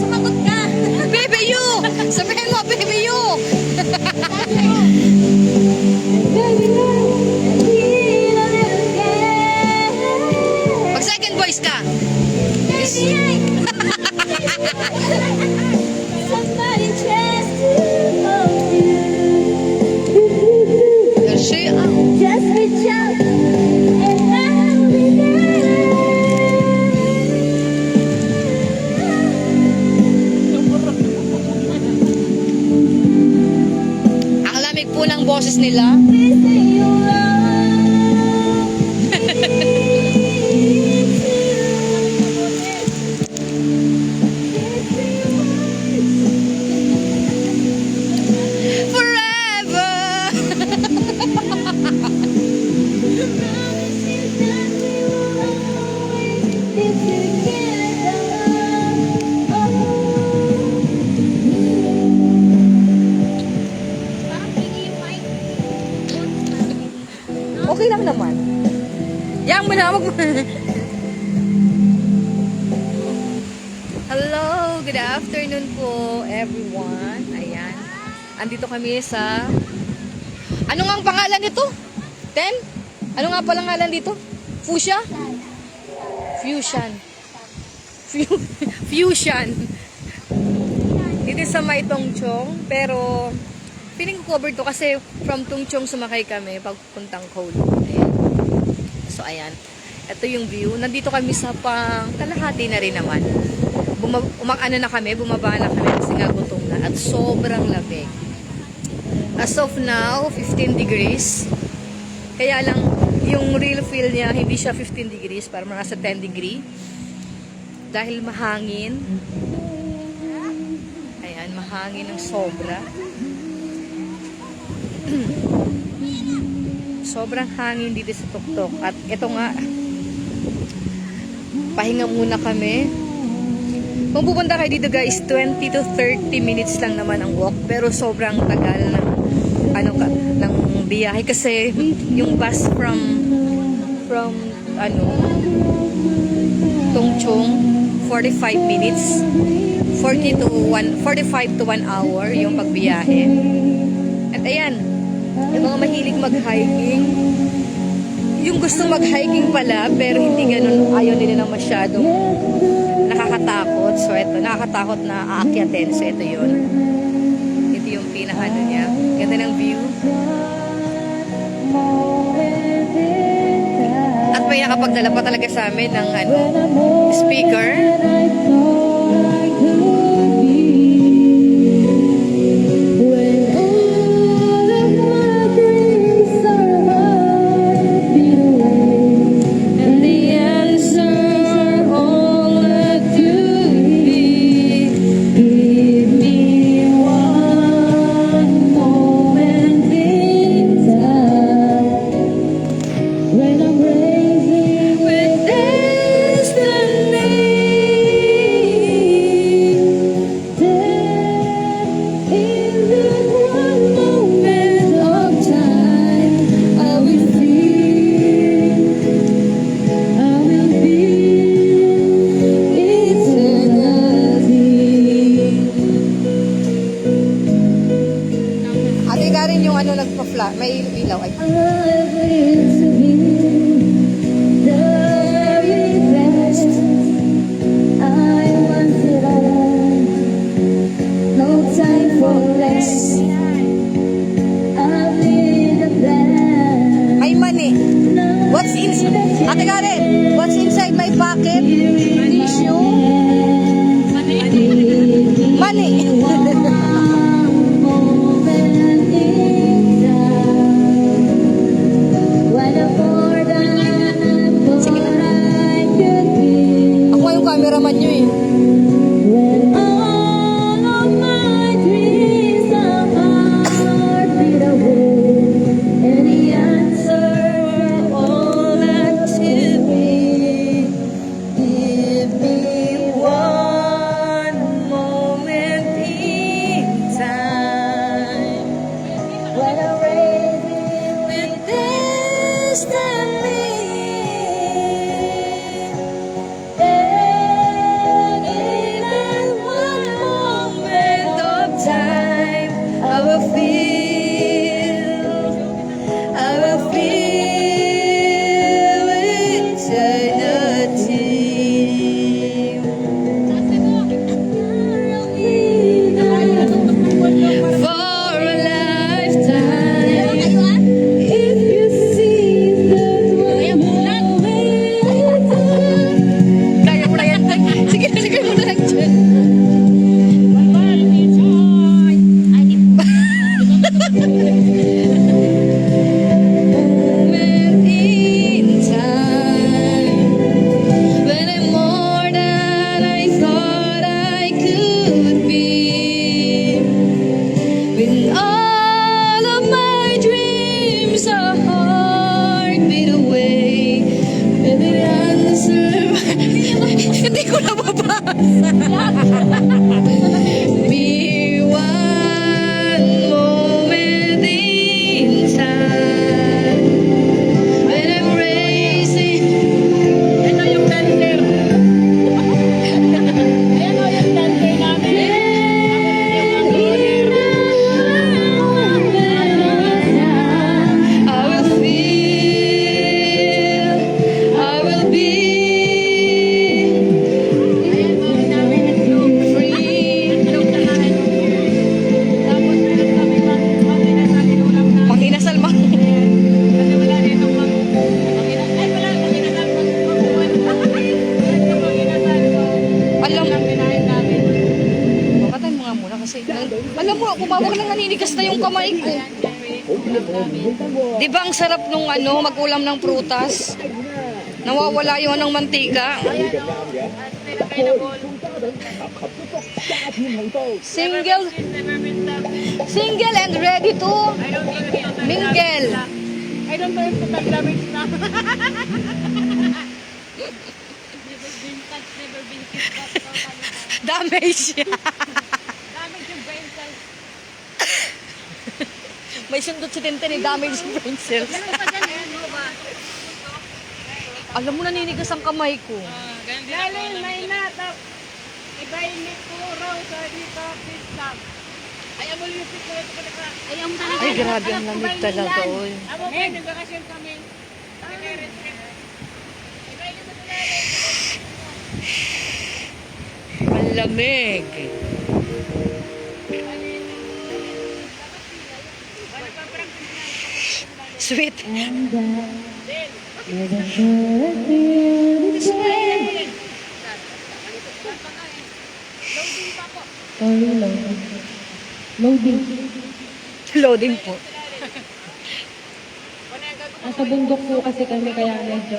Sumagot ka. Baby you! Sabihin mo, baby you! Pag second voice ka. Somebody tries to hold you. She, Just reach out and I'll be there. ang lamig po ng boses nila. Please say you love Forever! Okay lang naman. Yang mo na Hello, good afternoon po everyone. Ayan. Andito kami sa ano nga ang pangalan nito? Ten? Ano nga palang ngalan dito? Fuchsia? Fusion. Fusion. Dito sa May Tongchong, pero feeling ko covered to kasi from Tongchong sumakay kami pagpuntang Kowloon. Ayan. So ayan. Ito yung view. Nandito kami sa kalahati na rin naman. Umakano na kami, bumaba na kami kasi nga gutom na at sobrang lamig. As of now, 15 degrees. Kaya lang, yung real feel niya, hindi siya 15 degrees, parang nasa 10 degree. Dahil mahangin. Ayan, mahangin ng sobra. Sobrang hangin dito sa tuktok. At ito nga, pahinga muna kami. Kung pupunta kayo dito guys, 20 to 30 minutes lang naman ang walk. Pero sobrang tagal ng biyahe. Kasi yung bus from Tongchong, 45 minutes. 45 to 1 hour yung pagbiyahe. At ayan, yung mga mahilig mag-hiking, yung gustong mag-hiking pala, pero hindi ganun, ayaw nila na masyadong nakakatakot. So, ito, nakakatakot na aakyatin. So, ito yun. Ito yung pinakano niya. Ganda ng view. At may nakapagdala pa talaga sa amin ng speaker. May ilaw ay. May money. What's inside? Ate Karen, what's inside my pocket? Tissue. Money. Cameraman nyo eh. Be one moment in time when I'm racing. Ito yung dancer. Ayan o yung dancer namin. I will feel, I will be Ayan o namin itlog. free. Itlog na kain. Tapos meron kami pang-inasal ulam na. Pang-inasal ma. Kasi wala rin itong pang-inasal. Ay wala, pang-inasal pang-uwan. Ito pang-inasal ko. Alam, Lang kinain namin. patay mo nga muna kasi. Alam mo, kumawag lang naninigas na yung kamay ko. Ayan, Jerry. Ulam namin. Di ba ang sarap nung mag-ulam ng prutas? Nawawala yung anong mantika. Ayan o. At available. Single, Never been stopped. single and ready to I don't think it's a mingle. I don't know if it's a damage na. Never been touched, never been kissed up. Damage. Damage yung brain cells. May sundot si Tintin, damage yung brain cells. Ganun pa dyan, ayan mo ba? Alam mo, naninigas ang kamay ko. Galing, may natap. Iba'y ni Kuro sa dito, pistap. Ayaw mo yung pito ito ka na. Ayaw mo talaga. Ay, grabe ang lamig talaga, oy. Amo pa, nagbakasyon kami. Ang lamig. Sweet. Loading po. Nasa bundok po kasi kami kaya medyo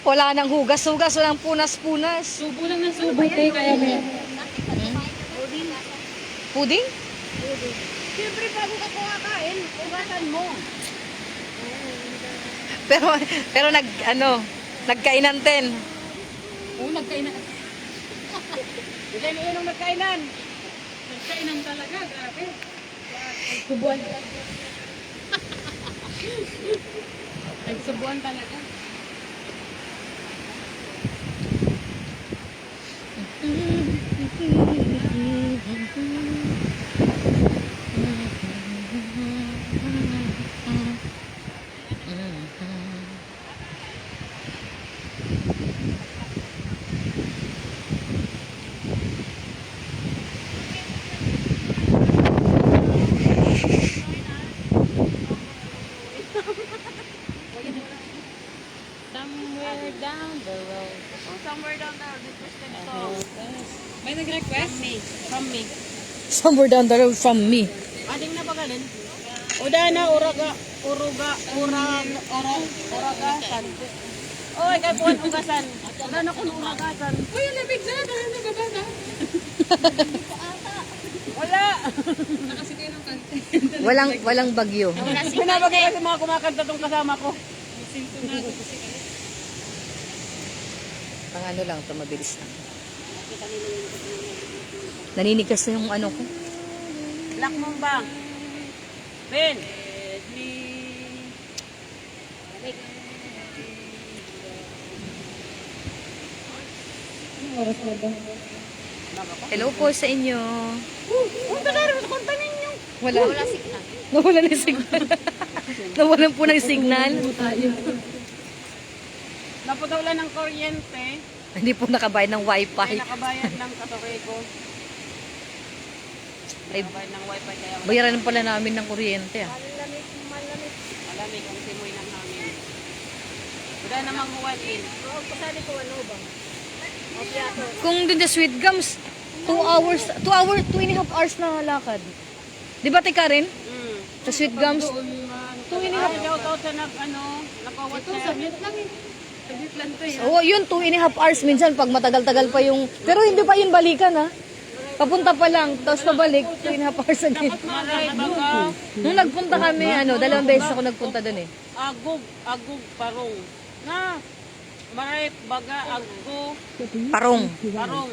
Wala nang hugas-hugas, walang punas-punas. subo lang ng subo kaya may Pudding? Siyempre, bago ka kumakain, ugasan mo. Pero nagkainan din. Oo, nagkainan. Hindi na yun ang nagkainan. Nagkainan talaga, grabe. Nagsubuan. Nagsubuan talaga. Somewhere down the road. Oh, somewhere down there, requested song. May nag-request? From me. Somewhere down the road from me. Ading na bagalin? Uda na, uragasan. Oy, kay buwan ugasan. Uda na kung uragasan. Uy, ang lamig na. Ano ba ba na? Wala. Nakasi kayo ng kante. Walang bagyo. Pinabagay kasi mga kumakanta tong kasama ko. Ang ano lang, ito mabilis lang. Naninigas na yung ano ko. Black mo ba? Ben. Hello po sa inyo. Ang tagal mo kunta ninyo. Wala signal. Nawala ng signal. Nawalan po ng signal. Napadaw ng kuryente. Hindi po nakabayad ng Ay wifi. nakabayad ng katoke ko. Ay, Nakabayad ng wifi kaya bayaran pala namin ng kuryente. Ah. malamig ang simoy ng hangin. Wala namang huwain. Oo, pasali ko ano ba? Kung dun sa Sweet Gums, 2 hours, 2.5 hours na lakad. Di ba, Tika rin? Sa Sweet Gums, 2.5 Ay, shout out sa nakawat Ito, sabit lang eh. Sabit lang to eh. Oo, yun, 2.5 hours minsan pag matagal-tagal pa yung... Pero hindi pa yun balikan, ha? Papunta pa lang, tapos pabalik, 2.5 hours again. Malay, baka Nung nagpunta kami, 2 beses ako nagpunta dun eh. agug, parong. Na, maray baga agko, Parong. karong.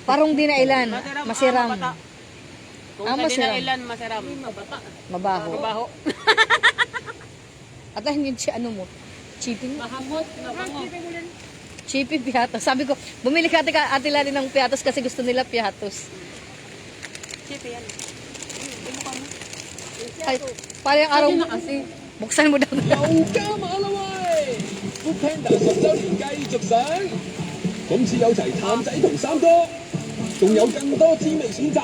Parong di na ilan. Masiram. Masiram. Mabata. Kung Ah, sa di na masiram. ilan, masiram. Mabaho. Mabaho. At hindi siya ano mo. Chipping. Mahamot na bango. Chippy piatos. Sabi ko, bumili ka ate Lali ng piatos kasi gusto nila piatos. Chip yan. Ay, parang araw Sabi na kasi. buksan mo daw. 又加碼啦喂！Foodpanda 10周年繼續上，今次有齊淡仔同三哥，仲有更多滋味選擇。